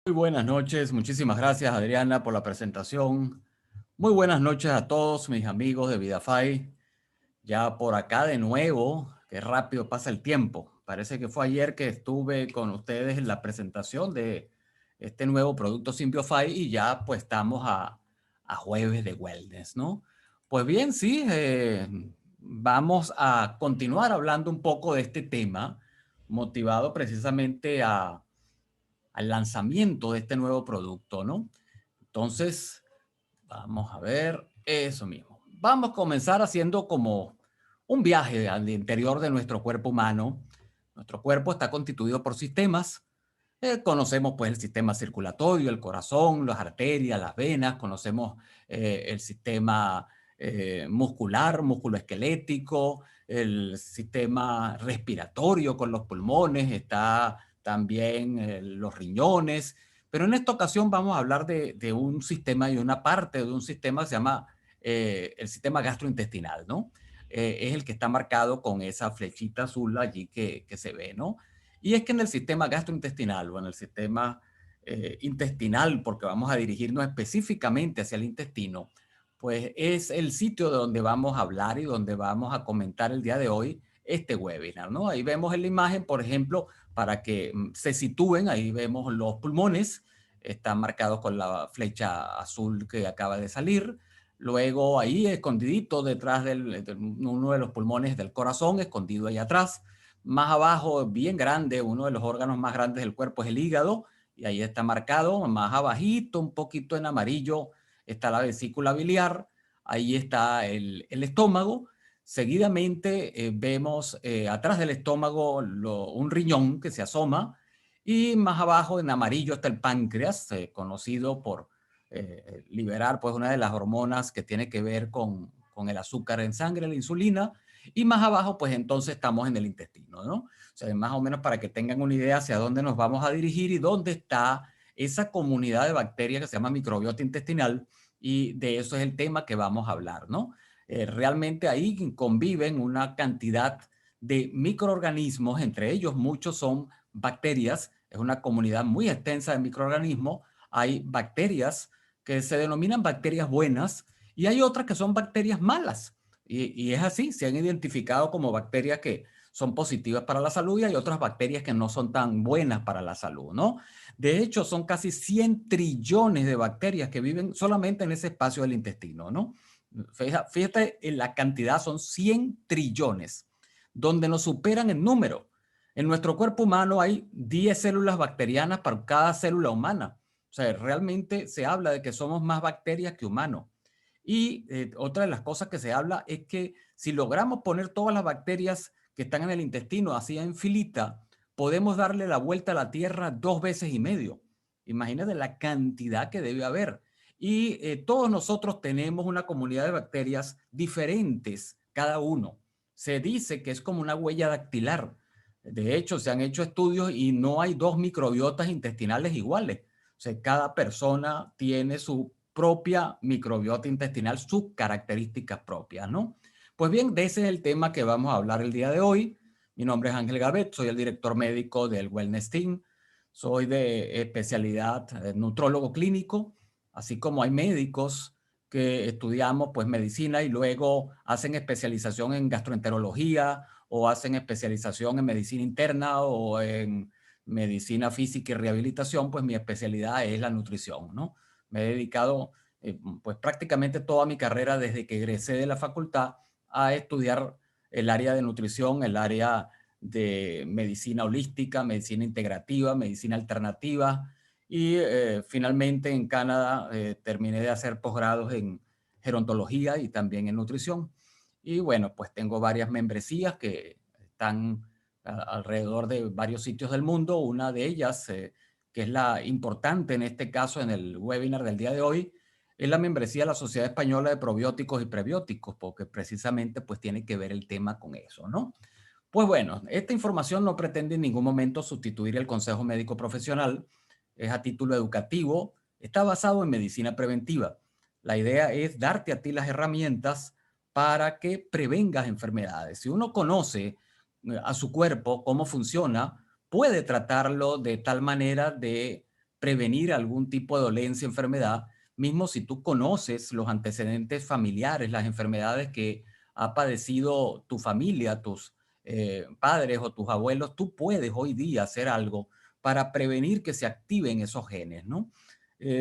Muy buenas noches, muchísimas gracias Adriana por la presentación. Muy buenas noches a todos mis amigos de VidaFi. Ya por acá de nuevo, qué rápido pasa el tiempo. Parece que fue ayer que estuve con ustedes en la presentación de este nuevo producto SymBioFi y ya pues estamos a jueves de wellness, ¿no? Pues bien, sí, vamos a continuar hablando un poco de este tema, motivado precisamente al lanzamiento de este nuevo producto, ¿no? Entonces, vamos a ver eso mismo. Vamos a comenzar haciendo como un viaje al interior de nuestro cuerpo humano. Nuestro cuerpo está constituido por sistemas. Conocemos pues el sistema circulatorio, el corazón, las arterias, las venas. Conocemos el sistema muscular, musculoesquelético, el sistema respiratorio con los pulmones, está también los riñones. Pero en esta ocasión vamos a hablar de un sistema y una parte de un sistema que se llama el sistema gastrointestinal, ¿no? Es el que está marcado con esa flechita azul allí que se ve, ¿no? Y es que en el sistema gastrointestinal o en el sistema intestinal, porque vamos a dirigirnos específicamente hacia el intestino, pues es el sitio de donde vamos a hablar y donde vamos a comentar el día de hoy este webinar, ¿no? Ahí vemos en la imagen, por ejemplo, para que se sitúen, ahí vemos los pulmones, están marcados con la flecha azul que acaba de salir. Luego ahí escondidito detrás de uno de los pulmones del corazón, escondido ahí atrás. Más abajo, bien grande, uno de los órganos más grandes del cuerpo es el hígado, y ahí está marcado. Más abajito, un poquito en amarillo, está la vesícula biliar, ahí está el estómago. Seguidamente vemos atrás del estómago un riñón que se asoma, y más abajo en amarillo está el páncreas, conocido por liberar pues una de las hormonas que tiene que ver con el azúcar en sangre, la insulina. Y más abajo, pues entonces estamos en el intestino, ¿no? O sea, más o menos para que tengan una idea hacia dónde nos vamos a dirigir y dónde está esa comunidad de bacterias que se llama microbiota intestinal, y de eso es el tema que vamos a hablar, ¿no? Realmente ahí conviven una cantidad de microorganismos, entre ellos muchos son bacterias, es una comunidad muy extensa de microorganismos. Hay bacterias que se denominan bacterias buenas y hay otras que son bacterias malas. Y es así, se han identificado como bacterias que son positivas para la salud y hay otras bacterias que no son tan buenas para la salud, ¿no? De hecho, son casi 100 trillones de bacterias que viven solamente en ese espacio del intestino, ¿no? Fíjate en la cantidad, son 100 trillones, donde nos superan en número. En nuestro cuerpo humano hay 10 células bacterianas para cada célula humana. O sea, realmente se habla de que somos más bacterias que humanos. Y otra de las cosas que se habla es que si logramos poner todas las bacterias que están en el intestino así en filita, podemos darle la vuelta a la Tierra 2 veces y medio. Imagínate la cantidad que debe haber. Y todos nosotros tenemos una comunidad de bacterias diferentes, cada uno. Se dice que es como una huella dactilar. De hecho, se han hecho estudios y no hay dos microbiotas intestinales iguales. O sea, cada persona tiene su propia microbiota intestinal, sus características propias, ¿no? Pues bien, de ese es el tema que vamos a hablar el día de hoy. Mi nombre es Ángel Gavet, soy el director médico del Wellness Team. Soy de especialidad nutrólogo clínico, así como hay médicos que estudiamos pues medicina y luego hacen especialización en gastroenterología o hacen especialización en medicina interna o en medicina física y rehabilitación. Pues mi especialidad es la nutrición, ¿no? Me he dedicado pues prácticamente toda mi carrera desde que egresé de la facultad a estudiar el área de nutrición, el área de medicina holística, medicina integrativa, medicina alternativa, y finalmente en Canadá terminé de hacer posgrados en gerontología y también en nutrición. Y bueno, pues tengo varias membresías que están alrededor de varios sitios del mundo. Una de ellas, que es la importante en este caso en el webinar del día de hoy, es la membresía de la Sociedad Española de Probióticos y Prebióticos, porque precisamente pues tiene que ver el tema con eso, ¿no? Pues bueno, esta información no pretende en ningún momento sustituir el consejo médico profesional, es a título educativo, está basado en medicina preventiva. La idea es darte a ti las herramientas para que prevengas enfermedades. Si uno conoce a su cuerpo cómo funciona, puede tratarlo de tal manera de prevenir algún tipo de dolencia, enfermedad, mismo si tú conoces los antecedentes familiares, las enfermedades que ha padecido tu familia, tus padres o tus abuelos, tú puedes hoy día hacer algo para prevenir que se activen esos genes, ¿no?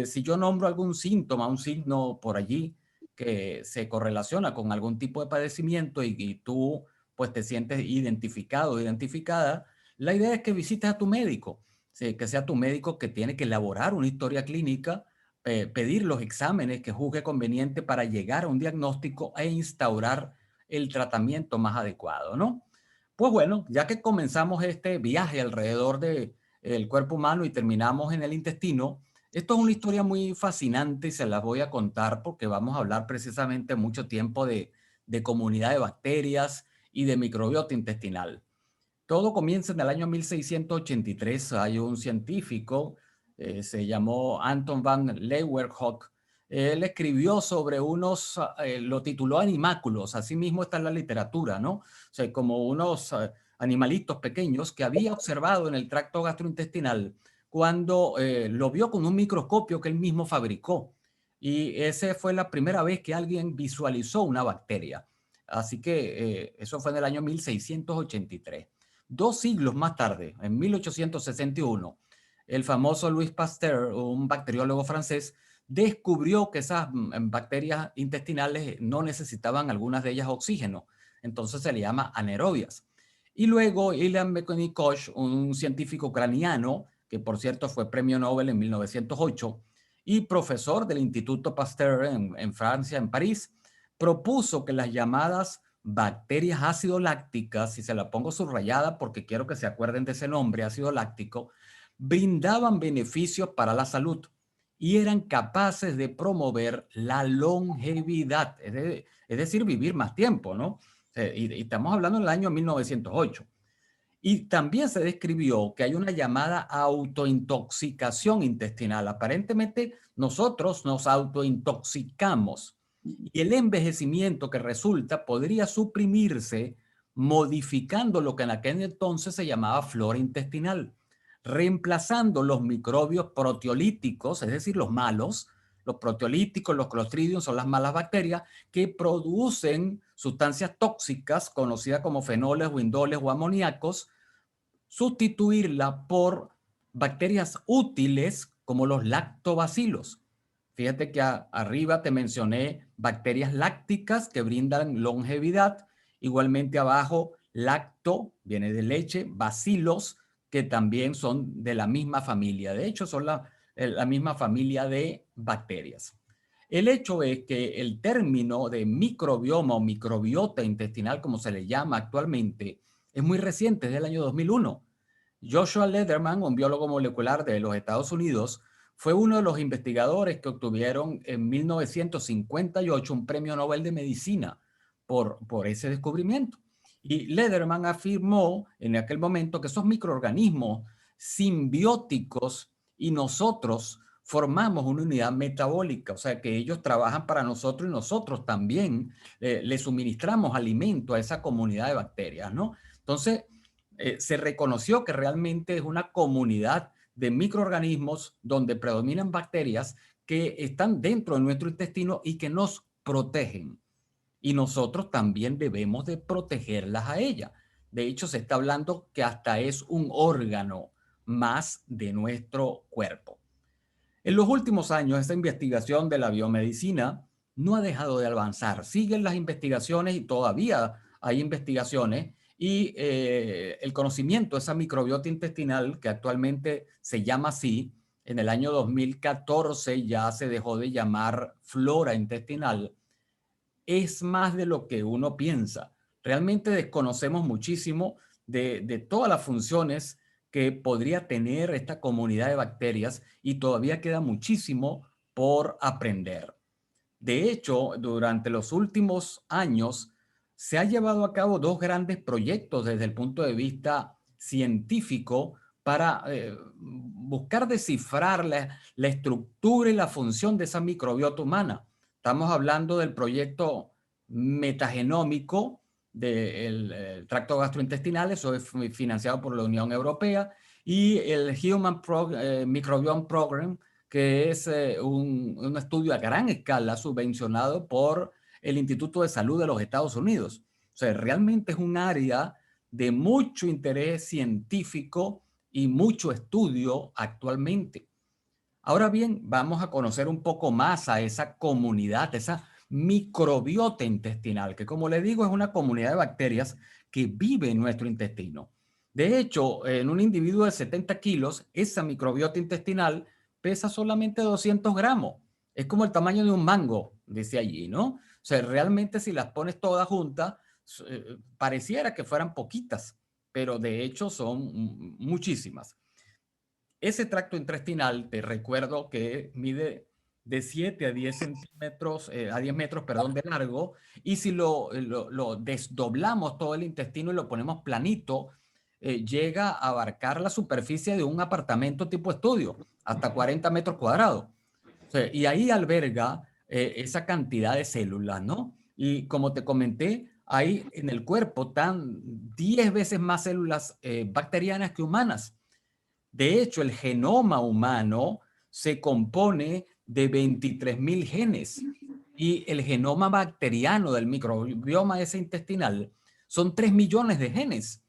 Si yo nombro algún síntoma, un signo por allí que se correlaciona con algún tipo de padecimiento y tú pues te sientes identificado o identificada, la idea es que visites a tu médico, sí, que sea tu médico que tiene que elaborar una historia clínica, pedir los exámenes que juzgue conveniente para llegar a un diagnóstico e instaurar el tratamiento más adecuado, ¿no? Pues bueno, ya que comenzamos este viaje alrededor del cuerpo humano y terminamos en el intestino, esto es una historia muy fascinante y se las voy a contar porque vamos a hablar precisamente mucho tiempo de comunidad de bacterias y de microbiota intestinal. Todo comienza en el año 1683. Hay un científico, se llamó Anton van Leeuwenhoek. Él escribió sobre unos, lo tituló animáculos, así mismo está en la literatura, ¿no? O sea, como unos animalitos pequeños que había observado en el tracto gastrointestinal cuando lo vio con un microscopio que él mismo fabricó. Y esa fue la primera vez que alguien visualizó una bacteria. Así que eso fue en el año 1683. 2 siglos más tarde, en 1861, el famoso Louis Pasteur, un bacteriólogo francés, descubrió que esas bacterias intestinales no necesitaban algunas de ellas oxígeno, entonces se le llama anaerobias. Y luego Ilan Koch, un científico ucraniano, que por cierto fue premio Nobel en 1908 y profesor del Instituto Pasteur en Francia, en París, propuso que las llamadas bacterias ácido lácticas, y se la pongo subrayada porque quiero que se acuerden de ese nombre, ácido láctico, brindaban beneficios para la salud y eran capaces de promover la longevidad, es decir, vivir más tiempo, ¿no? Y estamos hablando del año 1908. Y también se describió que hay una llamada autointoxicación intestinal. Aparentemente nosotros nos autointoxicamos y el envejecimiento que resulta podría suprimirse modificando lo que en aquel entonces se llamaba flora intestinal, reemplazando los microbios proteolíticos, es decir, los malos, los proteolíticos, los clostridium son las malas bacterias que producen sustancias tóxicas conocidas como fenoles o indoles o amoníacos, sustituirla por bacterias útiles como los lactobacilos. Fíjate que arriba te mencioné bacterias lácticas que brindan longevidad. Igualmente abajo, lacto, viene de leche, bacilos, que también son de la misma familia. De hecho, son la misma familia de bacterias. El hecho es que el término de microbioma o microbiota intestinal, como se le llama actualmente, es muy reciente, es del año 2001. Joshua Lederman, un biólogo molecular de los Estados Unidos, fue uno de los investigadores que obtuvieron en 1958 un premio Nobel de Medicina por ese descubrimiento. Y Lederman afirmó en aquel momento que esos microorganismos simbióticos y nosotros formamos una unidad metabólica, o sea que ellos trabajan para nosotros y nosotros también le suministramos alimento a esa comunidad de bacterias, ¿no? Entonces, se reconoció que realmente es una comunidad de microorganismos donde predominan bacterias que están dentro de nuestro intestino y que nos protegen. Y nosotros también debemos de protegerlas a ellas. De hecho, se está hablando que hasta es un órgano más de nuestro cuerpo. En los últimos años, esta investigación de la biomedicina no ha dejado de avanzar. Siguen las investigaciones y todavía hay investigaciones y el conocimiento de esa microbiota intestinal, que actualmente se llama así, en el año 2014 ya se dejó de llamar flora intestinal, es más de lo que uno piensa. Realmente desconocemos muchísimo de todas las funciones que podría tener esta comunidad de bacterias y todavía queda muchísimo por aprender. De hecho, durante los últimos años se han llevado a cabo dos grandes proyectos desde el punto de vista científico para buscar descifrar la estructura y la función de esa microbiota humana. Estamos hablando del proyecto metagenómico del tracto gastrointestinal, eso es financiado por la Unión Europea, y el Microbiome Program, que es un estudio a gran escala subvencionado por el Instituto de Salud de los Estados Unidos. O sea, realmente es un área de mucho interés científico y mucho estudio actualmente. Ahora bien, vamos a conocer un poco más a esa comunidad, esa microbiota intestinal, que como le digo es una comunidad de bacterias que vive en nuestro intestino. De hecho, en un individuo de 70 kilos, esa microbiota intestinal pesa solamente 200 gramos. Es como el tamaño de un mango, dice allí, ¿no? O sea, realmente si las pones todas juntas, pareciera que fueran poquitas, pero de hecho son muchísimas. Ese tracto intestinal, te recuerdo que mide de 7 a 10 centímetros, a 10 metros, perdón, de largo, y si lo desdoblamos todo el intestino y lo ponemos planito, llega a abarcar la superficie de un apartamento tipo estudio, hasta 40 metros cuadrados. O sea, y ahí alberga esa cantidad de células, ¿no? Y como te comenté, hay en el cuerpo tan 10 veces más células bacterianas que humanas. De hecho, el genoma humano se compone de 23.000 genes y el genoma bacteriano del microbioma ese intestinal son 3 millones de genes.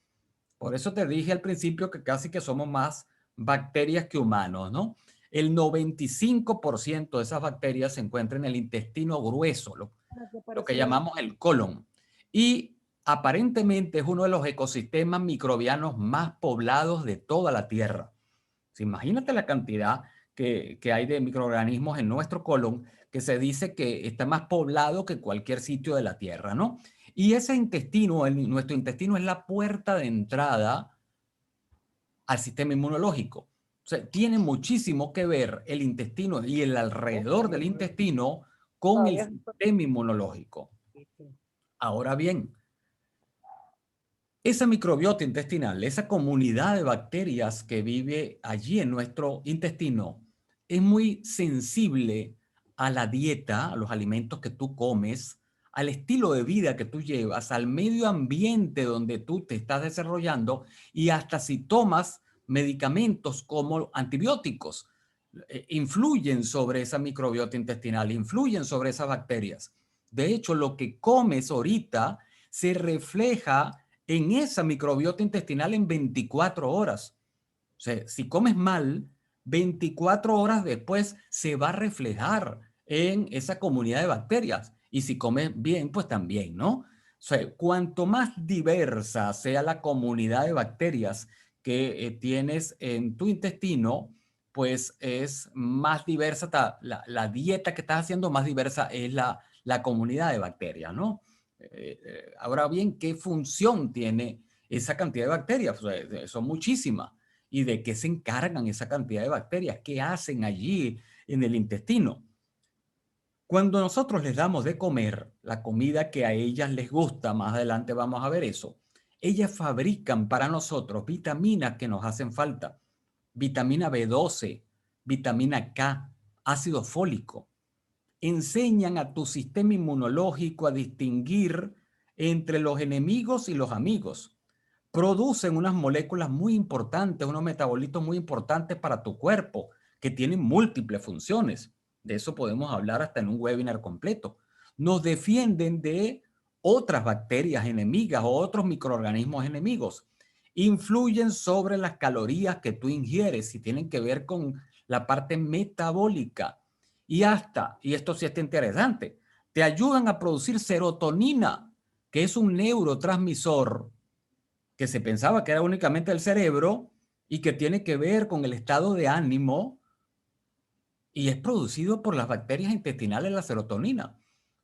Por eso te dije al principio que casi que somos más bacterias que humanos, ¿no? El 95% de esas bacterias se encuentran en el intestino grueso, lo que llamamos el colon. Y aparentemente es uno de los ecosistemas microbianos más poblados de toda la Tierra. Imagínate la cantidad que hay de microorganismos en nuestro colon, que se dice que está más poblado que cualquier sitio de la Tierra, ¿no? Y ese intestino, nuestro intestino es la puerta de entrada al sistema inmunológico. O sea, tiene muchísimo que ver el intestino y el alrededor del intestino con el sistema inmunológico. Ahora bien, esa microbiota intestinal, esa comunidad de bacterias que vive allí en nuestro intestino, es muy sensible a la dieta, a los alimentos que tú comes, al estilo de vida que tú llevas, al medio ambiente donde tú te estás desarrollando y hasta si tomas medicamentos como antibióticos, influyen sobre esa microbiota intestinal, influyen sobre esas bacterias. De hecho, lo que comes ahorita se refleja en esa microbiota intestinal en 24 horas. O sea, si comes mal, 24 horas después se va a reflejar en esa comunidad de bacterias. Y si comes bien, pues también, ¿no? O sea, cuanto más diversa sea la comunidad de bacterias que tienes en tu intestino, pues es más diversa la dieta que estás haciendo, más diversa es la comunidad de bacterias, ¿no? Ahora bien, ¿qué función tiene esa cantidad de bacterias? O sea, son muchísimas. ¿Y de qué se encargan esa cantidad de bacterias? ¿Qué hacen allí en el intestino? Cuando nosotros les damos de comer la comida que a ellas les gusta, más adelante vamos a ver eso, ellas fabrican para nosotros vitaminas que nos hacen falta. Vitamina B12, vitamina K, ácido fólico. Enseñan a tu sistema inmunológico a distinguir entre los enemigos y los amigos. Producen unas moléculas muy importantes, unos metabolitos muy importantes para tu cuerpo, que tienen múltiples funciones. De eso podemos hablar hasta en un webinar completo. Nos defienden de otras bacterias enemigas o otros microorganismos enemigos. Influyen sobre las calorías que tú ingieres y tienen que ver con la parte metabólica. Y hasta, y esto sí está interesante, te ayudan a producir serotonina, que es un neurotransmisor que se pensaba que era únicamente el cerebro y que tiene que ver con el estado de ánimo y es producido por las bacterias intestinales la serotonina.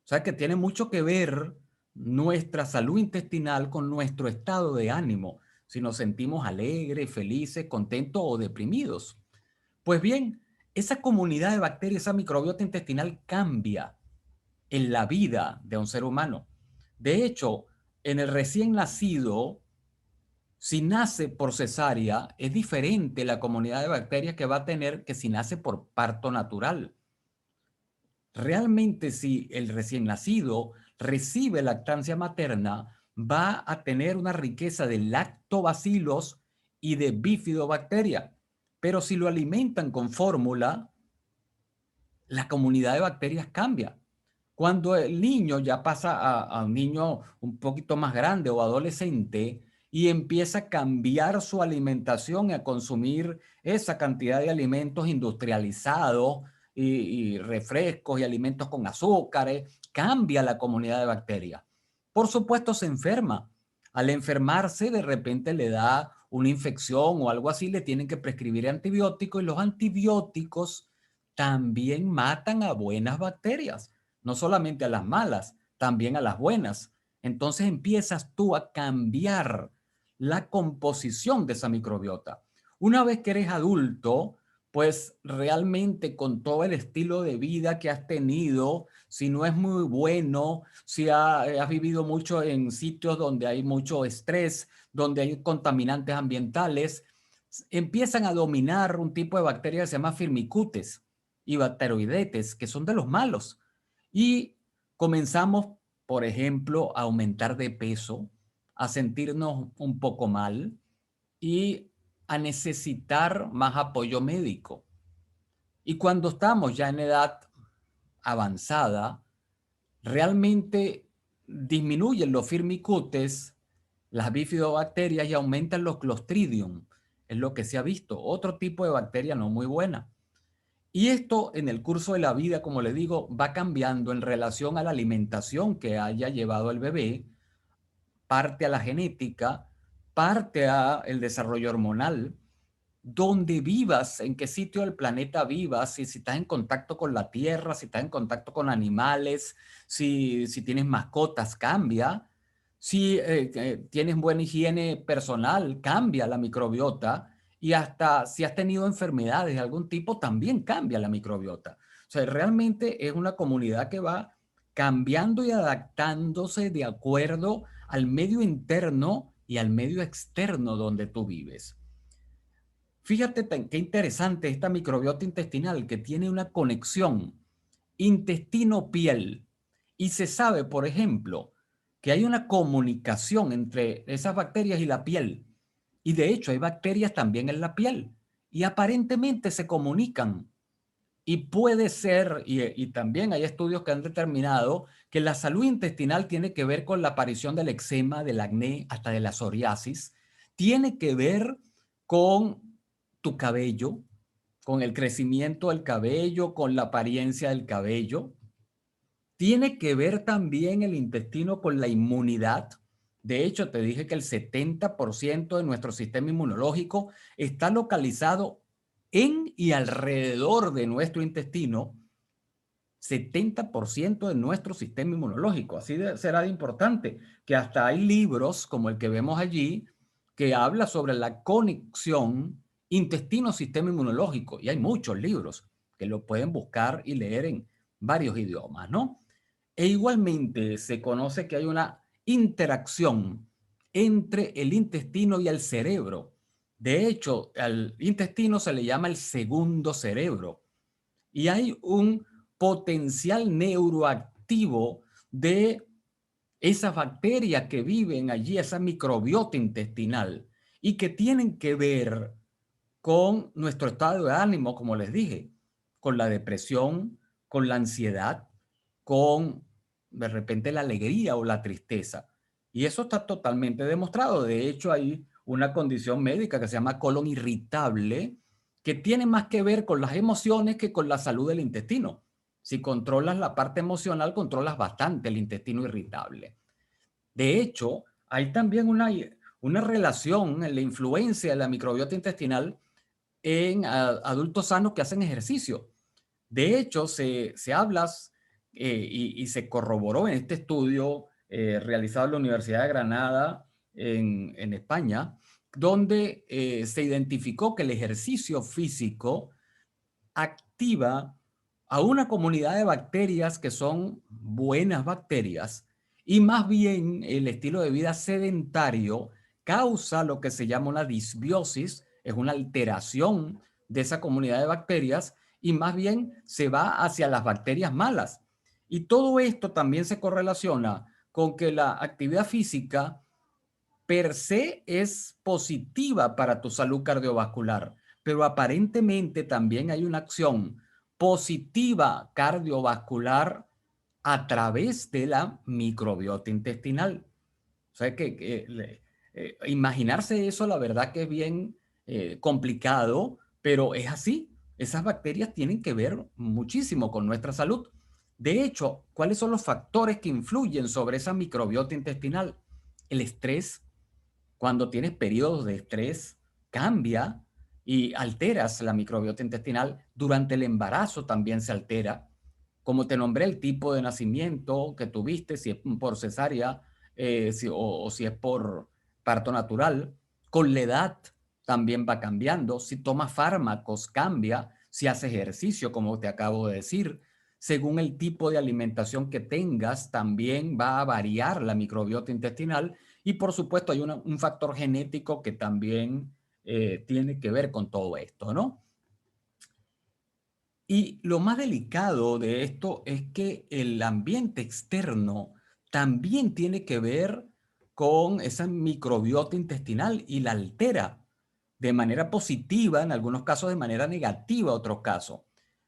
O sea que tiene mucho que ver nuestra salud intestinal con nuestro estado de ánimo, si nos sentimos alegres, felices, contentos o deprimidos. Pues bien, esa comunidad de bacterias, esa microbiota intestinal cambia en la vida de un ser humano. De hecho, en el recién nacido, si nace por cesárea, es diferente la comunidad de bacterias que va a tener que si nace por parto natural. Realmente, si el recién nacido recibe lactancia materna, va a tener una riqueza de lactobacilos y de bifidobacteria. Pero si lo alimentan con fórmula, la comunidad de bacterias cambia. Cuando el niño ya pasa a un niño un poquito más grande o adolescente y empieza a cambiar su alimentación y a consumir esa cantidad de alimentos industrializados y refrescos y alimentos con azúcares, cambia la comunidad de bacterias. Por supuesto, se enferma. Al enfermarse, de repente le da una infección o algo así, le tienen que prescribir antibióticos y los antibióticos también matan a buenas bacterias, no solamente a las malas, también a las buenas. Entonces empiezas tú a cambiar la composición de esa microbiota. Una vez que eres adulto, pues realmente con todo el estilo de vida que has tenido, si no es muy bueno, si has vivido mucho en sitios donde hay mucho estrés, donde hay contaminantes ambientales, empiezan a dominar un tipo de bacteria que se llama Firmicutes y Bacteroidetes, que son de los malos. Y comenzamos, por ejemplo, a aumentar de peso, a sentirnos un poco mal y a necesitar más apoyo médico. Y cuando estamos ya en edad avanzada, realmente disminuyen los firmicutes, las bifidobacterias y aumentan los clostridium. Es lo que se ha visto. Otro tipo de bacteria no muy buena. Y esto en el curso de la vida, como le digo, va cambiando en relación a la alimentación que haya llevado el bebé, parte a la genética, parte a el desarrollo hormonal, donde vivas, en qué sitio del planeta vivas, si estás en contacto con la tierra, si estás en contacto con animales, si tienes mascotas, cambia. Si tienes buena higiene personal, cambia la microbiota. Y hasta si has tenido enfermedades de algún tipo, también cambia la microbiota. O sea, realmente es una comunidad que va cambiando y adaptándose de acuerdo al medio interno y al medio externo donde tú vives. Fíjate qué interesante esta microbiota intestinal que tiene una conexión intestino-piel. Y se sabe, por ejemplo, que hay una comunicación entre esas bacterias y la piel. Y de hecho hay bacterias también en la piel. Y aparentemente se comunican. Y puede ser, y también hay estudios que han determinado que la salud intestinal tiene que ver con la aparición del eczema, del acné, hasta de la psoriasis. Tiene que ver con tu cabello, con el crecimiento del cabello, con la apariencia del cabello. Tiene que ver también el intestino con la inmunidad. De hecho, te dije que el 70% de nuestro sistema inmunológico está localizado en y alrededor de nuestro intestino. 70% de nuestro sistema inmunológico. Así será de importante que hasta hay libros como el que vemos allí que habla sobre la conexión intestino-sistema inmunológico. Y hay muchos libros que lo pueden buscar y leer en varios idiomas, ¿no? E igualmente se conoce que hay una interacción entre el intestino y el cerebro. De hecho, al intestino se le llama el segundo cerebro y hay un potencial neuroactivo de esas bacterias que viven allí, esa microbiota intestinal y que tienen que ver con nuestro estado de ánimo, como les dije, con la depresión, con la ansiedad, con de repente la alegría o la tristeza. Y eso está totalmente demostrado. De hecho, hay una condición médica que se llama colon irritable, que tiene más que ver con las emociones que con la salud del intestino. Si controlas la parte emocional, controlas bastante el intestino irritable. De hecho, hay también una relación en la influencia de la microbiota intestinal en adultos sanos que hacen ejercicio. De hecho, se habla y se corroboró en este estudio realizado en la Universidad de Granada en España, donde se identificó que el ejercicio físico activa a una comunidad de bacterias que son buenas bacterias y más bien el estilo de vida sedentario causa lo que se llama una disbiosis, es una alteración de esa comunidad de bacterias y más bien se va hacia las bacterias malas. Y todo esto también se correlaciona con que la actividad física per se es positiva para tu salud cardiovascular, pero aparentemente también hay una acción positiva cardiovascular a través de la microbiota intestinal. O sea imaginarse eso, la verdad que es bien complicado, pero es así. Esas bacterias tienen que ver muchísimo con nuestra salud. De hecho, ¿cuáles son los factores que influyen sobre esa microbiota intestinal? El estrés. Cuando tienes periodos de estrés, cambia y alteras la microbiota intestinal. Durante el embarazo también se altera. Como te nombré, el tipo de nacimiento que tuviste, si es por cesárea o si es por parto natural. Con la edad también va cambiando. Si tomas fármacos, cambia. Si haces ejercicio, como te acabo de decir. Según el tipo de alimentación que tengas, también va a variar la microbiota intestinal. Y por supuesto hay un factor genético que también tiene que ver con todo esto, ¿no? Y lo más delicado de esto es que el ambiente externo también tiene que ver con esa microbiota intestinal y la altera de manera positiva, en algunos casos de manera negativa, en otros casos.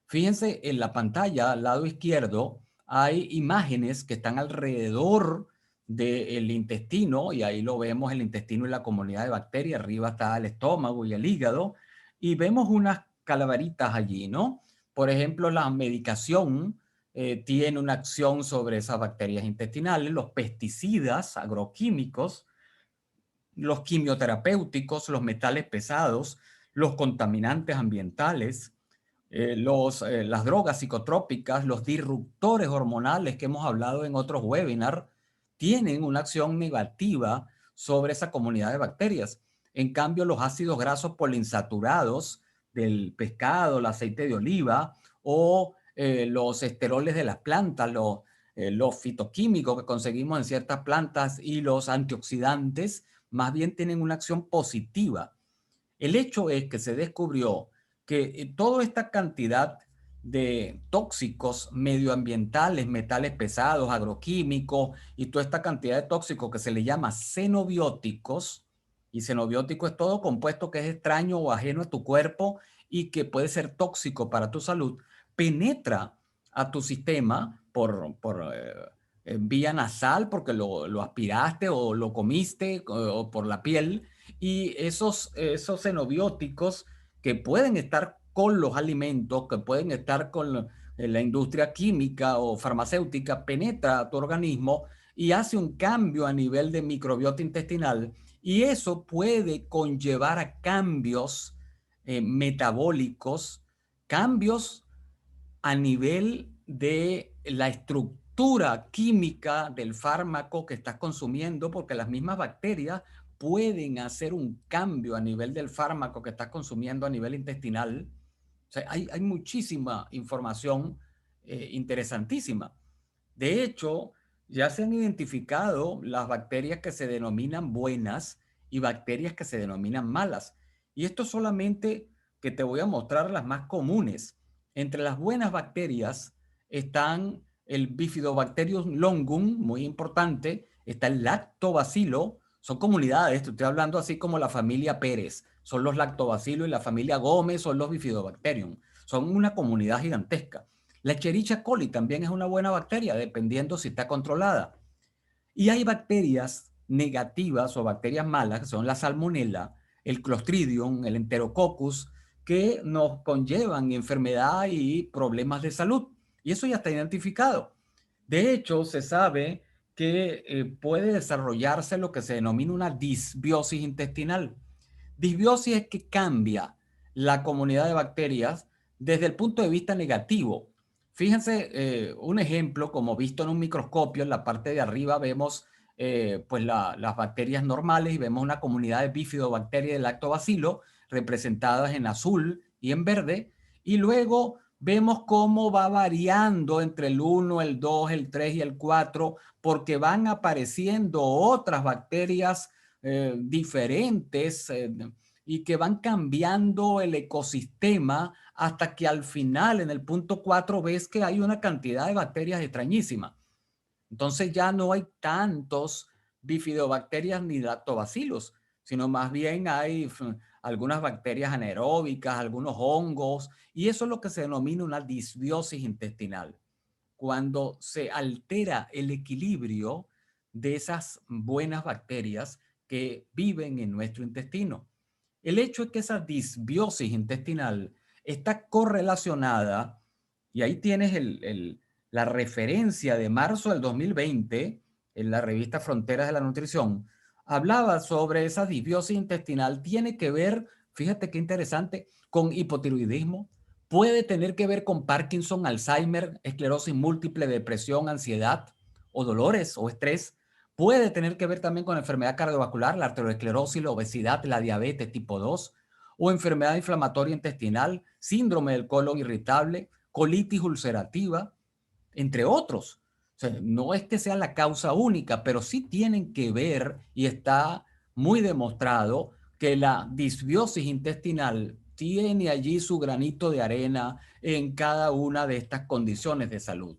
Fíjense en la pantalla al lado izquierdo hay imágenes que están alrededor del intestino y ahí lo vemos el intestino y la comunidad de bacterias. Arriba está el estómago y el hígado y vemos unas calaveritas allí, ¿no? Por ejemplo, la medicación tiene una acción sobre esas bacterias intestinales, los pesticidas agroquímicos, los quimioterapéuticos, los metales pesados, los contaminantes ambientales, las drogas psicotrópicas, los disruptores hormonales que hemos hablado en otros webinars, tienen una acción negativa sobre esa comunidad de bacterias. En cambio, los ácidos grasos poliinsaturados del pescado, el aceite de oliva o los esteroles de las plantas, los fitoquímicos que conseguimos en ciertas plantas y los antioxidantes, más bien tienen una acción positiva. El hecho es que se descubrió que toda esta cantidad de tóxicos medioambientales, metales pesados, agroquímicos y toda esta cantidad de tóxicos que se le llama xenobióticos, y xenobiótico es todo compuesto que es extraño o ajeno a tu cuerpo y que puede ser tóxico para tu salud, penetra a tu sistema por vía nasal porque lo aspiraste o lo comiste o por la piel, y esos xenobióticos que pueden estar con los alimentos, que pueden estar con la industria química o farmacéutica, penetra a tu organismo y hace un cambio a nivel de microbiota intestinal, y eso puede conllevar a cambios metabólicos, cambios a nivel de la estructura química del fármaco que estás consumiendo, porque las mismas bacterias pueden hacer un cambio a nivel del fármaco que estás consumiendo a nivel intestinal. O sea, hay muchísima información interesantísima. De hecho, ya se han identificado las bacterias que se denominan buenas y bacterias que se denominan malas. Y esto solamente que te voy a mostrar las más comunes. Entre las buenas bacterias están el Bifidobacterium longum, muy importante, está el Lactobacilo, son comunidades, te estoy hablando así como la familia Pérez, son los Lactobacillus, y la familia Gómez son los Bifidobacterium, son una comunidad gigantesca. La Escherichia coli también es una buena bacteria, dependiendo si está controlada. Y hay bacterias negativas o bacterias malas, que son la Salmonella, el Clostridium, el Enterococcus, que nos conllevan enfermedad y problemas de salud. Y eso ya está identificado. De hecho, se sabe que puede desarrollarse lo que se denomina una disbiosis intestinal. Disbiosis es que cambia la comunidad de bacterias desde el punto de vista negativo. Fíjense un ejemplo, como visto en un microscopio, en la parte de arriba vemos pues las bacterias normales y vemos una comunidad de bifidobacterias de lactobacilo representadas en azul y en verde, y luego vemos cómo va variando entre el 1, el 2, el 3 y el 4, porque van apareciendo otras bacterias diferentes y que van cambiando el ecosistema hasta que al final, en el punto 4, ves que hay una cantidad de bacterias extrañísimas. Entonces ya no hay tantos bifidobacterias ni lactobacillus, sino más bien hay algunas bacterias anaeróbicas, algunos hongos, y eso es lo que se denomina una disbiosis intestinal. Cuando se altera el equilibrio de esas buenas bacterias que viven en nuestro intestino. El hecho es que esa disbiosis intestinal está correlacionada, y ahí tienes la referencia de marzo del 2020 en la revista Fronteras de la Nutrición, hablaba sobre esa disbiosis intestinal, tiene que ver, fíjate qué interesante, con hipotiroidismo, puede tener que ver con Parkinson, Alzheimer, esclerosis múltiple, depresión, ansiedad o dolores o estrés. Puede tener que ver también con enfermedad cardiovascular, la arteriosclerosis, la obesidad, la diabetes tipo 2 o enfermedad inflamatoria intestinal, síndrome del colon irritable, colitis ulcerativa, entre otros. O sea, no es que sea la causa única, pero sí tienen que ver y está muy demostrado que la disbiosis intestinal tiene allí su granito de arena en cada una de estas condiciones de salud.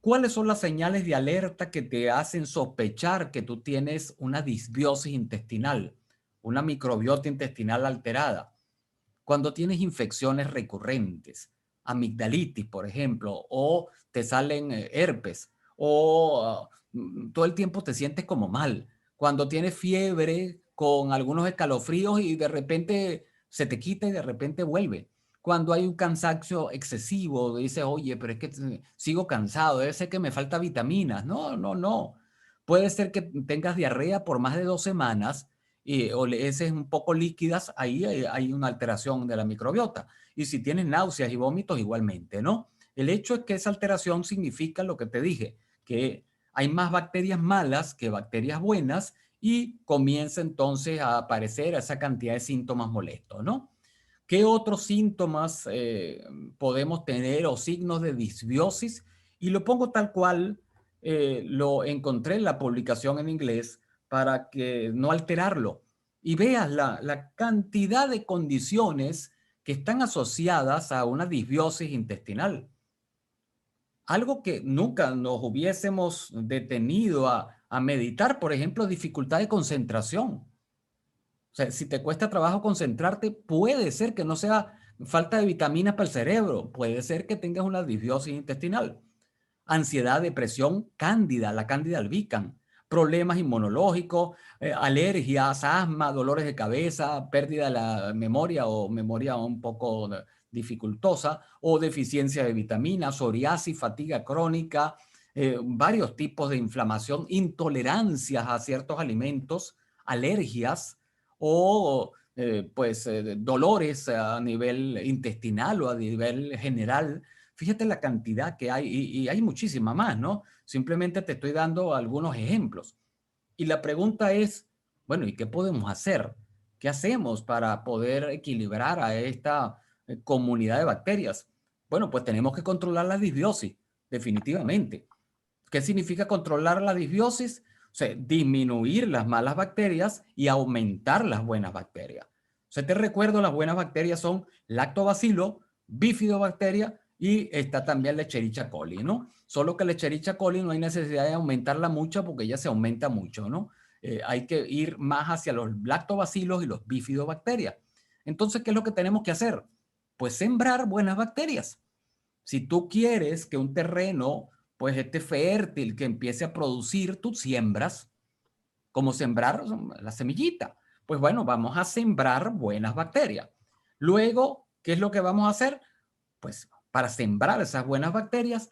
¿Cuáles son las señales de alerta que te hacen sospechar que tú tienes una disbiosis intestinal, una microbiota intestinal alterada? Cuando tienes infecciones recurrentes, amigdalitis, por ejemplo, o te salen herpes, o todo el tiempo te sientes como mal. Cuando tienes fiebre con algunos escalofríos y de repente se te quita y de repente vuelve. Cuando hay un cansancio excesivo, dices, oye, pero es que sigo cansado, debe ser que me falta vitaminas. No, no, no. Puede ser que tengas diarrea por más de 2 semanas o heces un poco líquidas, ahí hay una alteración de la microbiota. Y si tienes náuseas y vómitos, igualmente, ¿no? El hecho es que esa alteración significa lo que te dije, que hay más bacterias malas que bacterias buenas y comienza entonces a aparecer esa cantidad de síntomas molestos, ¿no? ¿Qué otros síntomas podemos tener o signos de disbiosis? Y lo pongo tal cual lo encontré en la publicación en inglés para que no alterarlo. Y veas la cantidad de condiciones que están asociadas a una disbiosis intestinal. Algo que nunca nos hubiésemos detenido a meditar, por ejemplo, dificultad de concentración. O sea, si te cuesta trabajo concentrarte, puede ser que no sea falta de vitaminas para el cerebro, puede ser que tengas una disbiosis intestinal. Ansiedad, depresión, cándida, la cándida albicans, problemas inmunológicos, alergias, asma, dolores de cabeza, pérdida de la memoria o memoria un poco dificultosa o deficiencia de vitaminas, psoriasis, fatiga crónica, varios tipos de inflamación, intolerancias a ciertos alimentos, alergias o dolores a nivel intestinal o a nivel general. Fíjate la cantidad que hay y hay muchísima más, ¿no? Simplemente te estoy dando algunos ejemplos. Y la pregunta es, bueno, ¿y qué podemos hacer? ¿Qué hacemos para poder equilibrar a esta comunidad de bacterias? Bueno, pues tenemos que controlar la disbiosis, definitivamente. ¿Qué significa controlar la disbiosis? O sea, disminuir las malas bacterias y aumentar las buenas bacterias. O sea, te recuerdo, las buenas bacterias son lactobacilo, bifidobacteria y está también la Escherichia coli, ¿no? Solo que la Escherichia coli no hay necesidad de aumentarla mucho porque ella se aumenta mucho, ¿no? Hay que ir más hacia los lactobacilos y los bifidobacterias. Entonces, ¿qué es lo que tenemos que hacer? Pues sembrar buenas bacterias. Si tú quieres que un terreno pues esté fértil, que empiece a producir, tú siembras, como sembrar la semillita. Pues bueno, vamos a sembrar buenas bacterias. Luego, ¿qué es lo que vamos a hacer? Pues para sembrar esas buenas bacterias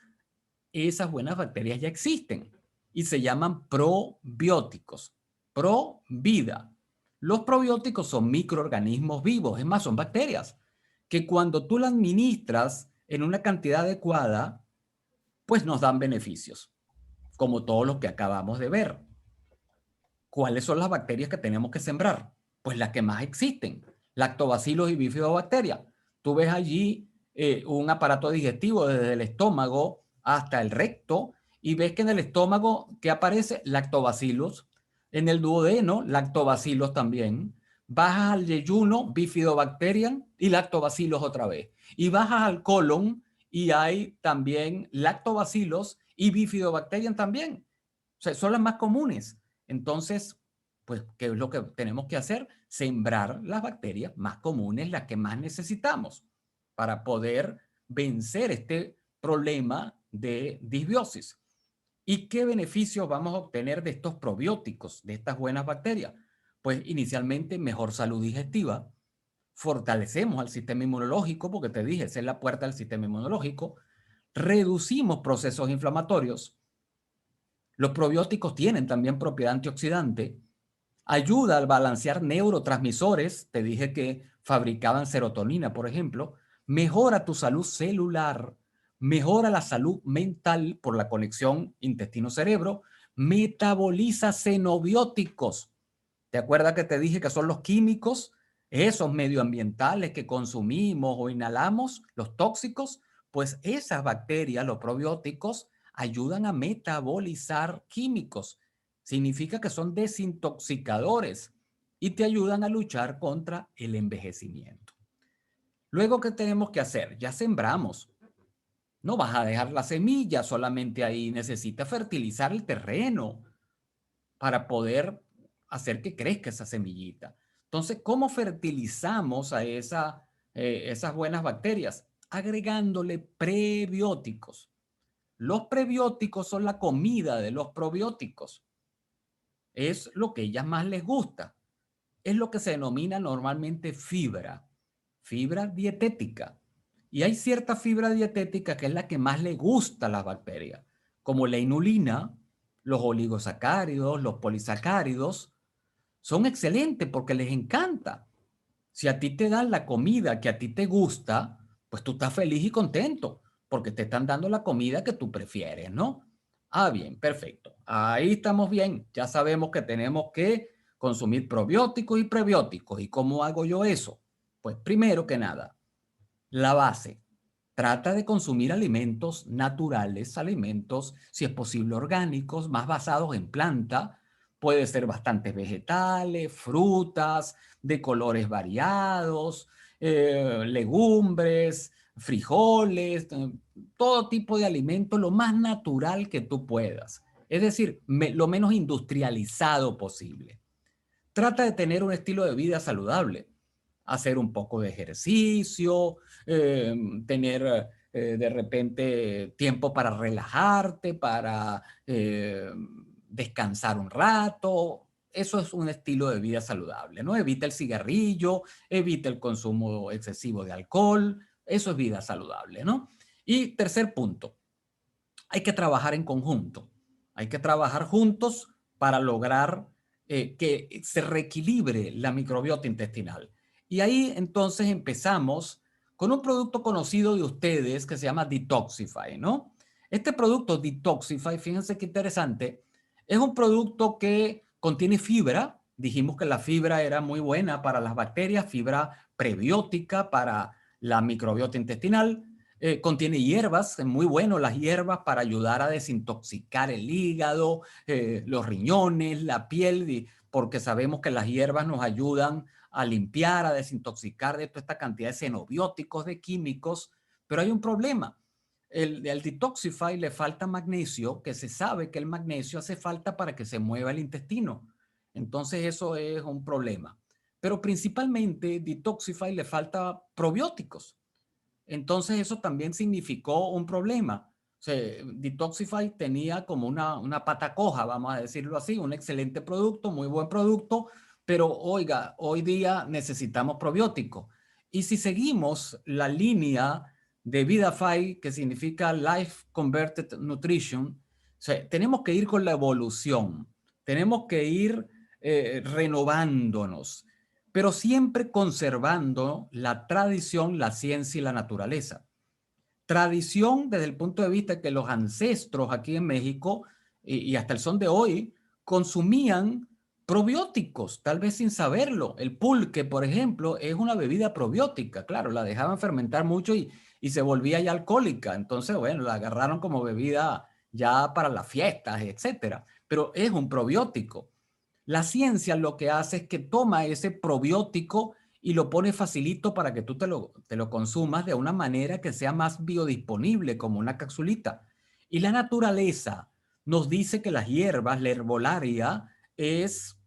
ya existen y se llaman probióticos, pro vida. Los probióticos son microorganismos vivos, es más, son bacterias que cuando tú las administras en una cantidad adecuada, pues nos dan beneficios, como todos los que acabamos de ver. ¿Cuáles son las bacterias que tenemos que sembrar? Pues las que más existen, lactobacilos y bifidobacterias. Tú ves allí un aparato digestivo desde el estómago hasta el recto y ves que en el estómago, ¿qué aparece? Lactobacilos. En el duodeno, lactobacilos también. Bajas al yeyuno, bifidobacterian y lactobacilos otra vez. Y bajas al colon y hay también lactobacilos y bifidobacterian también. O sea, son las más comunes. Entonces, pues, ¿qué es lo que tenemos que hacer? Sembrar las bacterias más comunes, las que más necesitamos, para poder vencer este problema de disbiosis. ¿Y qué beneficios vamos a obtener de estos probióticos, de estas buenas bacterias? Pues inicialmente mejor salud digestiva, fortalecemos al sistema inmunológico, porque te dije, esa es la puerta del sistema inmunológico, reducimos procesos inflamatorios. Los probióticos tienen también propiedad antioxidante, ayuda al balancear neurotransmisores, te dije que fabricaban serotonina, por ejemplo, mejora tu salud celular, mejora la salud mental por la conexión intestino-cerebro, metaboliza xenobióticos. ¿Te acuerdas que te dije que son los químicos, esos medioambientales que consumimos o inhalamos, los tóxicos? Pues esas bacterias, los probióticos, ayudan a metabolizar químicos. Significa que son desintoxicadores y te ayudan a luchar contra el envejecimiento. Luego, ¿qué tenemos que hacer? Ya sembramos. No vas a dejar la semilla solamente ahí. Necesitas fertilizar el terreno para poder hacer que crezca esa semillita. Entonces, ¿cómo fertilizamos a esas buenas bacterias? Agregándole prebióticos. Los prebióticos son la comida de los probióticos. Es lo que a ellas más les gusta. Es lo que se denomina normalmente fibra dietética. Y hay cierta fibra dietética que es la que más le gusta a las bacterias, como la inulina, los oligosacáridos, los polisacáridos. Son excelentes porque les encanta. Si a ti te dan la comida que a ti te gusta, pues tú estás feliz y contento porque te están dando la comida que tú prefieres, ¿no? Ah, bien, perfecto. Ahí estamos bien. Ya sabemos que tenemos que consumir probióticos y prebióticos. ¿Y cómo hago yo eso? Pues primero que nada, la base. Trata de consumir alimentos naturales, alimentos, si es posible, orgánicos, más basados en planta. Puede ser bastantes vegetales, frutas, de colores variados, legumbres, frijoles, todo tipo de alimentos, lo más natural que tú puedas. Es decir, lo menos industrializado posible. Trata de tener un estilo de vida saludable, hacer un poco de ejercicio, tener de repente tiempo para relajarte, para descansar un rato. Eso es un estilo de vida saludable, ¿no? Evita el cigarrillo, evita el consumo excesivo de alcohol. Eso es vida saludable, ¿no? Y tercer punto, hay que trabajar en conjunto. Hay que trabajar juntos para lograr que se reequilibre la microbiota intestinal. Y ahí entonces empezamos con un producto conocido de ustedes que se llama Detoxify, ¿no? Este producto Detoxify, fíjense qué interesante, es un producto que contiene fibra. Dijimos que la fibra era muy buena para las bacterias, fibra prebiótica para la microbiota intestinal. Contiene hierbas, es muy bueno las hierbas para ayudar a desintoxicar el hígado, los riñones, la piel, porque sabemos que las hierbas nos ayudan a limpiar, a desintoxicar de toda esta cantidad de xenobióticos, de químicos, pero hay un problema. El Detoxify le falta magnesio, que se sabe que el magnesio hace falta para que se mueva el intestino. Entonces eso es un problema. Pero principalmente Detoxify le falta probióticos. Entonces eso también significó un problema. O sea, Detoxify tenía como una pata coja, vamos a decirlo así, un excelente producto, muy buen producto, pero oiga, hoy día necesitamos probióticos. Y si seguimos la línea de VidaFi, que significa Life Converted Nutrition, o sea, tenemos que ir con la evolución, tenemos que ir renovándonos, pero siempre conservando la tradición, la ciencia y la naturaleza. Tradición desde el punto de vista que los ancestros aquí en México y hasta el son de hoy consumían probióticos, tal vez sin saberlo. El pulque, por ejemplo, es una bebida probiótica, claro, la dejaban fermentar mucho y se volvía ya alcohólica. Entonces, bueno, la agarraron como bebida ya para las fiestas, etcétera. Pero es un probiótico. La ciencia lo que hace es que toma ese probiótico y lo pone facilito para que tú te lo consumas de una manera que sea más biodisponible, como una capsulita. Y la naturaleza nos dice que las hierbas, la herbolaria, es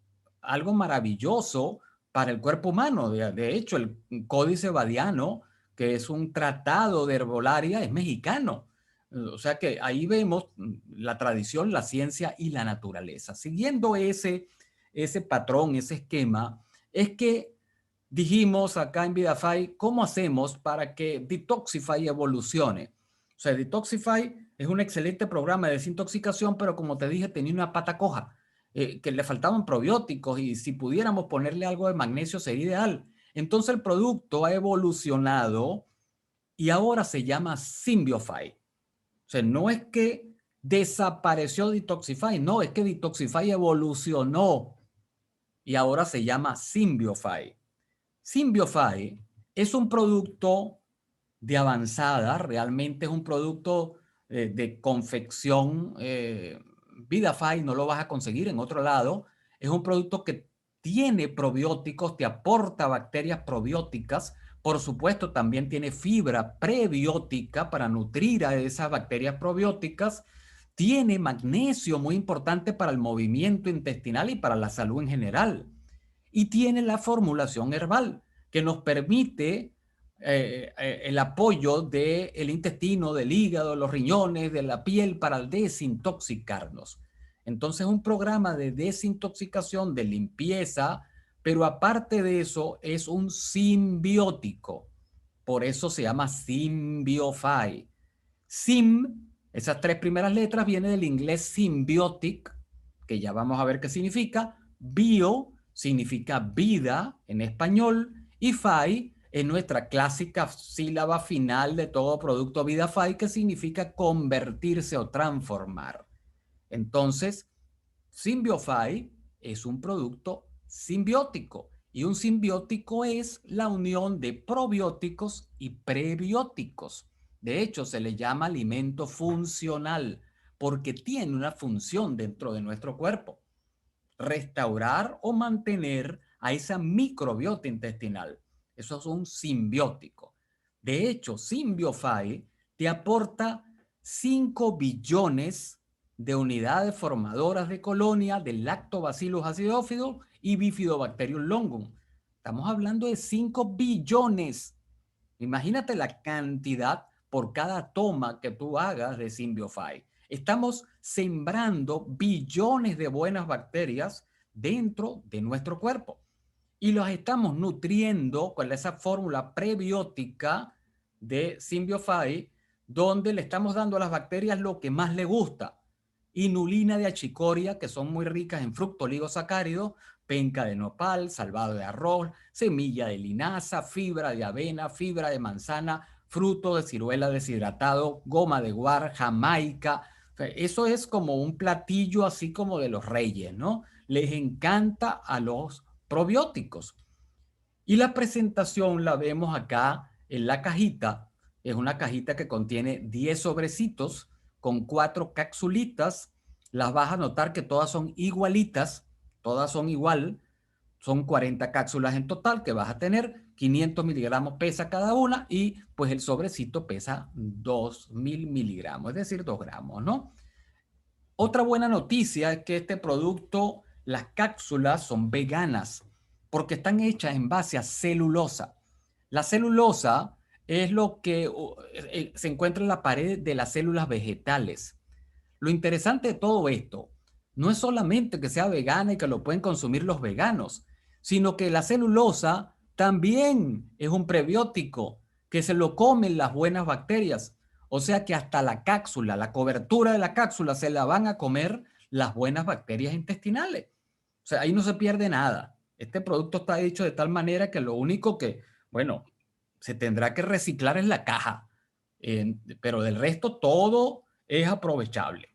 algo maravilloso para el cuerpo humano. De hecho, el Códice Badiano, que es un tratado de herbolaria, es mexicano. O sea que ahí vemos la tradición, la ciencia y la naturaleza. Siguiendo ese patrón, ese esquema, es que dijimos acá en VidaFi, ¿cómo hacemos para que Detoxify evolucione? O sea, Detoxify es un excelente programa de desintoxicación, pero como te dije, tenía una pata coja, que le faltaban probióticos y si pudiéramos ponerle algo de magnesio sería ideal. Entonces el producto ha evolucionado y ahora se llama Symbiofy. O sea, no es que desapareció Detoxify, no, es que Detoxify evolucionó y ahora se llama Symbiofy. Symbiofy es un producto de avanzada, realmente es un producto de confección. VidaFi no lo vas a conseguir en otro lado. Es un producto que tiene probióticos, te aporta bacterias probióticas. Por supuesto, también tiene fibra prebiótica para nutrir a esas bacterias probióticas. Tiene magnesio, muy importante para el movimiento intestinal y para la salud en general. Y tiene la formulación herbal que nos permite el apoyo del intestino, del hígado, los riñones, de la piel para desintoxicarnos. Entonces, un programa de desintoxicación, de limpieza, pero aparte de eso, es un simbiótico. Por eso se llama Symbiofy. Sim, esas tres primeras letras vienen del inglés symbiotic, que ya vamos a ver qué significa. Bio significa vida en español y fi es nuestra clásica sílaba final de todo producto VidaFi, que significa convertirse o transformar. Entonces, Symbiofy es un producto simbiótico y un simbiótico es la unión de probióticos y prebióticos. De hecho, se le llama alimento funcional porque tiene una función dentro de nuestro cuerpo: restaurar o mantener a esa microbiota intestinal. Eso es un simbiótico. De hecho, Symbiofy te aporta 5 billones de unidades formadoras de colonia de Lactobacillus acidophilus y Bifidobacterium longum. Estamos hablando de 5 billones. Imagínate la cantidad por cada toma que tú hagas de Symbiofy. Estamos sembrando billones de buenas bacterias dentro de nuestro cuerpo y los estamos nutriendo con esa fórmula prebiótica de Symbiofy, donde le estamos dando a las bacterias lo que más le gusta: inulina de achicoria, que son muy ricas en fructoligosacáridos, penca de nopal, salvado de arroz, semilla de linaza, fibra de avena, fibra de manzana, fruto de ciruela deshidratado, goma de guar, jamaica. O sea, eso es como un platillo así como de los reyes, ¿no? Les encanta a los probióticos. Y la presentación la vemos acá en la cajita. Es una cajita que contiene 10 sobrecitos con 4 capsulitas. Las vas a notar que todas son igualitas, todas son igual. Son 40 cápsulas en total que vas a tener. 500 miligramos pesa cada una y pues el sobrecito pesa 2000 miligramos, es decir, 2 gramos, ¿no? Otra buena noticia es que este producto, las cápsulas son veganas porque están hechas en base a celulosa. La celulosa es lo que se encuentra en la pared de las células vegetales. Lo interesante de todo esto no es solamente que sea vegana y que lo pueden consumir los veganos, sino que la celulosa también es un prebiótico que se lo comen las buenas bacterias. O sea que hasta la cápsula, la cobertura de la cápsula, se la van a comer las buenas bacterias intestinales. O sea, ahí no se pierde nada. Este producto está hecho de tal manera que lo único que, bueno, se tendrá que reciclar es la caja, pero del resto todo es aprovechable.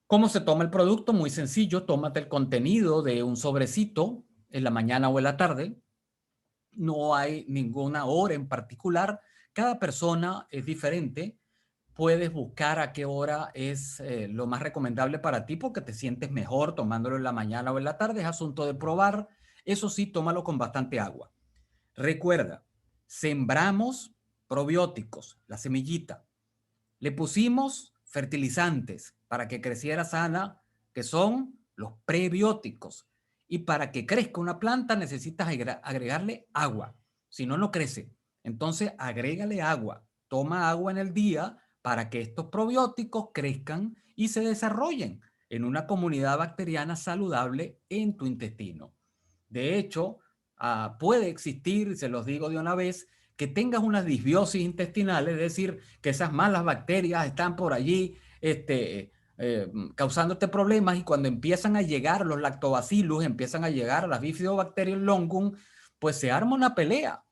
¿Cómo se toma el producto? Muy sencillo, tómate el contenido de un sobrecito en la mañana o en la tarde. No hay ninguna hora en particular. Cada persona es diferente. Puedes buscar a qué hora es lo más recomendable para ti porque te sientes mejor tomándolo en la mañana o en la tarde. Es asunto de probar. Eso sí, tómalo con bastante agua. Recuerda, sembramos probióticos, la semillita. Le pusimos fertilizantes para que creciera sana, que son los prebióticos. Y para que crezca una planta necesitas agregarle agua, si no, no crece. Entonces, agrégale agua, toma agua en el día para que estos probióticos crezcan y se desarrollen en una comunidad bacteriana saludable en tu intestino. De hecho, puede existir, se los digo de una vez, que tengas una disbiosis intestinal, es decir, que esas malas bacterias están por allí causándote problemas, y cuando empiezan a llegar los lactobacillus, empiezan a llegar las bifidobacterias longum, pues se arma una pelea.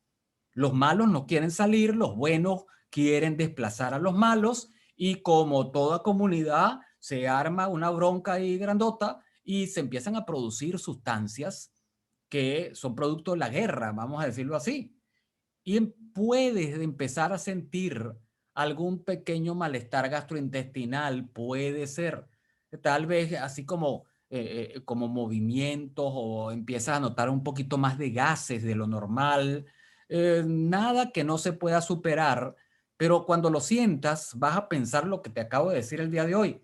Los malos no quieren salir, los buenos quieren desplazar a los malos, y como toda comunidad se arma una bronca ahí grandota y se empiezan a producir sustancias que son producto de la guerra, vamos a decirlo así. Y puedes empezar a sentir algún pequeño malestar gastrointestinal, puede ser, tal vez así como movimientos, o empiezas a notar un poquito más de gases de lo normal, nada que no se pueda superar, pero cuando lo sientas vas a pensar lo que te acabo de decir el día de hoy,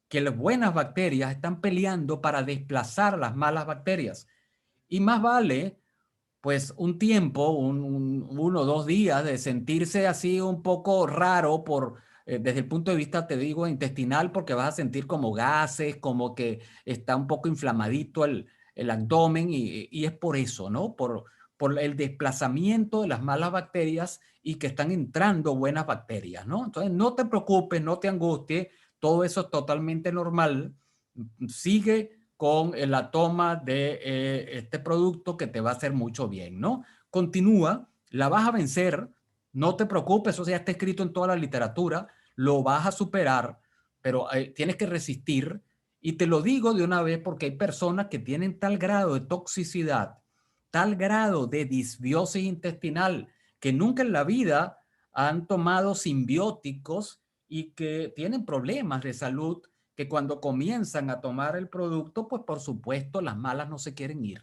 que las buenas bacterias están peleando para desplazar las malas bacterias. Y más vale, pues, un tiempo, 1 o 2 días de sentirse así un poco raro desde el punto de vista, te digo, intestinal, porque vas a sentir como gases, como que está un poco inflamadito el abdomen, y es por eso, ¿no? Por el desplazamiento de las malas bacterias y que están entrando buenas bacterias, ¿no? Entonces, no te preocupes, no te angusties, todo eso es totalmente normal. Sigue con la toma de este producto que te va a hacer mucho bien, ¿no? Continúa, la vas a vencer, no te preocupes, eso ya está escrito en toda la literatura, lo vas a superar, pero tienes que resistir. Y te lo digo de una vez porque hay personas que tienen tal grado de toxicidad, tal grado de disbiosis intestinal, que nunca en la vida han tomado simbióticos y que tienen problemas de salud, que cuando comienzan a tomar el producto, pues por supuesto las malas no se quieren ir.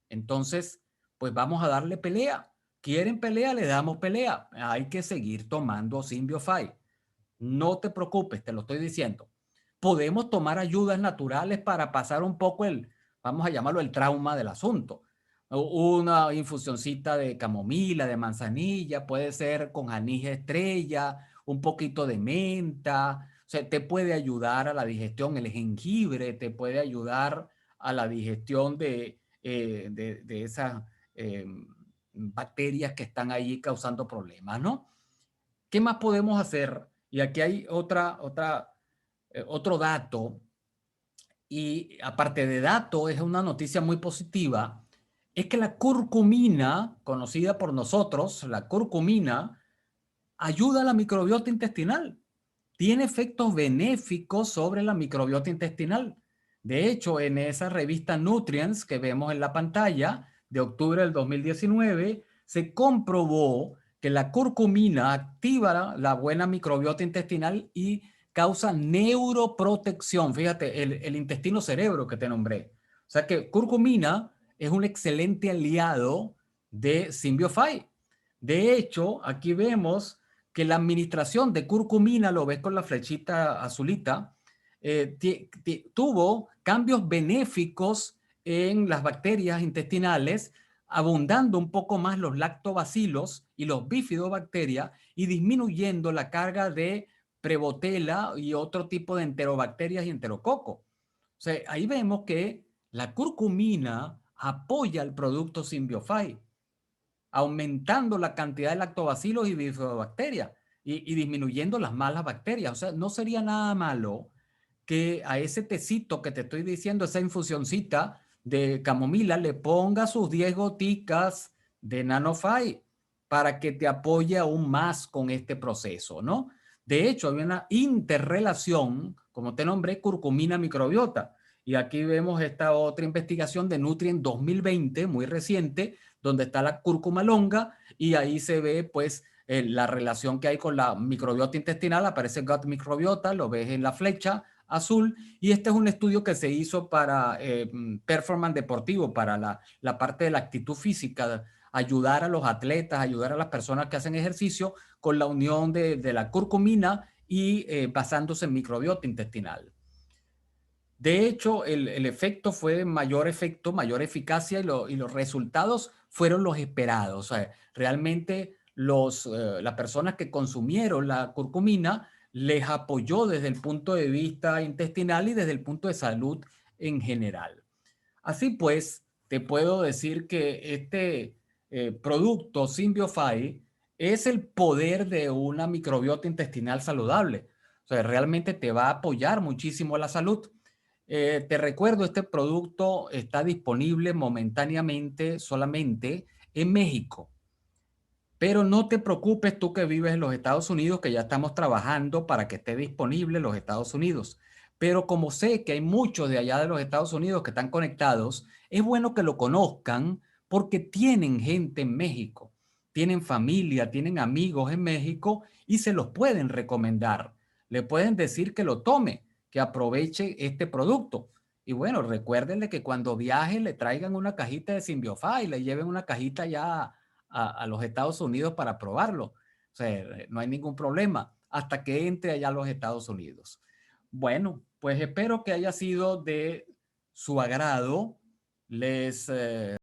Entonces, pues vamos a darle pelea. ¿Quieren pelea? Le damos pelea. Hay que seguir tomando Symbiofy. No te preocupes, te lo estoy diciendo. Podemos tomar ayudas naturales para pasar un poco vamos a llamarlo el trauma del asunto. Una infusioncita de camomila, de manzanilla, puede ser con anís estrella, un poquito de menta. O sea, te puede ayudar a la digestión. El jengibre te puede ayudar a la digestión de esas bacterias que están ahí causando problemas, ¿no? ¿Qué más podemos hacer? Y aquí hay otro dato, y aparte de dato, es una noticia muy positiva, es que la curcumina, conocida por nosotros, la curcumina, ayuda a la microbiota intestinal. Tiene efectos benéficos sobre la microbiota intestinal. De hecho, en esa revista Nutrients que vemos en la pantalla de octubre del 2019, se comprobó que la curcumina activa la buena microbiota intestinal y causa neuroprotección. Fíjate, el intestino cerebro que te nombré. O sea que curcumina es un excelente aliado de Symbiofy. De hecho, aquí vemos que la administración de curcumina, lo ves con la flechita azulita, tuvo cambios benéficos en las bacterias intestinales, abundando un poco más los lactobacilos y los bifidobacterias, y disminuyendo la carga de Prevotella y otro tipo de enterobacterias y enterococo. O sea, ahí vemos que la curcumina apoya el producto Symbiofy, aumentando la cantidad de lactobacilos y bifidobacterias, y disminuyendo las malas bacterias. O sea, no sería nada malo que a ese tecito que te estoy diciendo, esa infusioncita de camomila, le ponga sus 10 goticas de Nanofy para que te apoye aún más con este proceso, ¿no? De hecho, hay una interrelación, como te nombré, curcumina microbiota. Y aquí vemos esta otra investigación de Nutrien 2020, muy reciente, donde está la cúrcuma longa, y ahí se ve pues la relación que hay con la microbiota intestinal. Aparece gut microbiota, lo ves en la flecha azul, y este es un estudio que se hizo para performance deportivo, para la parte de la actitud física, ayudar a los atletas, ayudar a las personas que hacen ejercicio con la unión de la curcumina y basándose en microbiota intestinal. De hecho, el efecto fue mayor efecto, mayor eficacia y los resultados fueron los esperados. O sea, realmente las personas que consumieron la curcumina les apoyó desde el punto de vista intestinal y desde el punto de salud en general. Así pues, te puedo decir que este producto Symbiofy es el poder de una microbiota intestinal saludable. O sea, realmente te va a apoyar muchísimo a la salud. Te recuerdo, este producto está disponible momentáneamente solamente en México. Pero no te preocupes tú que vives en los Estados Unidos, que ya estamos trabajando para que esté disponible en los Estados Unidos. Pero como sé que hay muchos de allá de los Estados Unidos que están conectados, es bueno que lo conozcan porque tienen gente en México, tienen familia, tienen amigos en México y se los pueden recomendar. Le pueden decir que lo tome, que aproveche este producto. Y bueno, recuérdenle que cuando viajen le traigan una cajita de Symbiofy, le lleven una cajita ya a los Estados Unidos para probarlo. O sea, no hay ningún problema hasta que entre allá a los Estados Unidos. Bueno, pues espero que haya sido de su agrado. Les